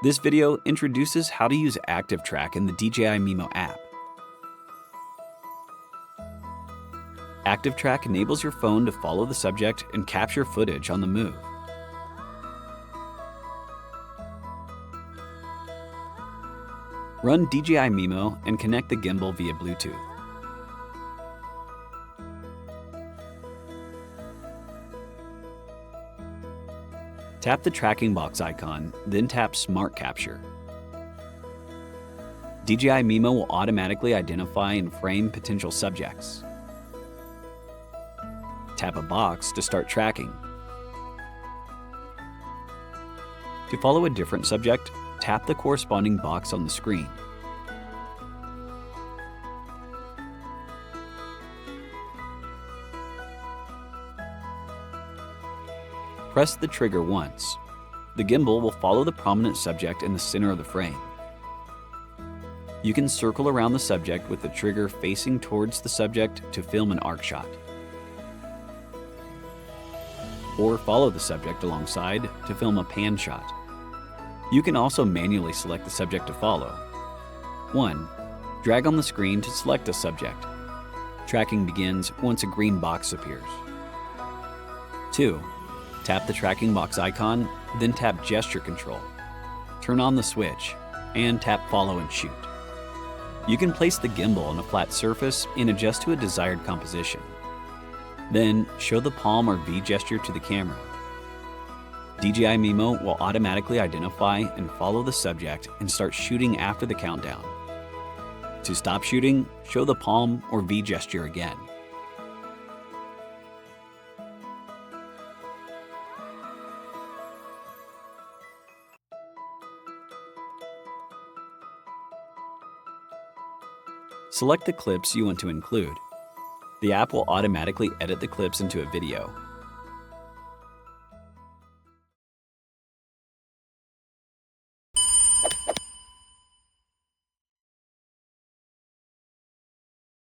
This video introduces how to use ActiveTrack in the DJI Mimo app. ActiveTrack enables your phone to follow the subject and capture footage on the move. Run DJI Mimo and connect the gimbal via Bluetooth. Tap the tracking box icon, then tap Smart Capture. DJI Mimo will automatically identify and frame potential subjects. Tap a box to start tracking. To follow a different subject, tap the corresponding box on the screen. Press the trigger once. The gimbal will follow the prominent subject in the center of the frame. You can circle around the subject with the trigger facing towards the subject to film an arc shot, or follow the subject alongside to film a pan shot. You can also manually select the subject to follow. 1. Drag on the screen to select a subject. Tracking begins once a green box appears. 2. Tap the tracking box icon, then tap Gesture Control. Turn on the switch, and tap Follow and Shoot. You can place the gimbal on a flat surface and adjust to a desired composition. Then, show the palm or V gesture to the camera. DJI Mimo will automatically identify and follow the subject and start shooting after the countdown. To stop shooting, show the palm or V gesture again. Select the clips you want to include. The app will automatically edit the clips into a video.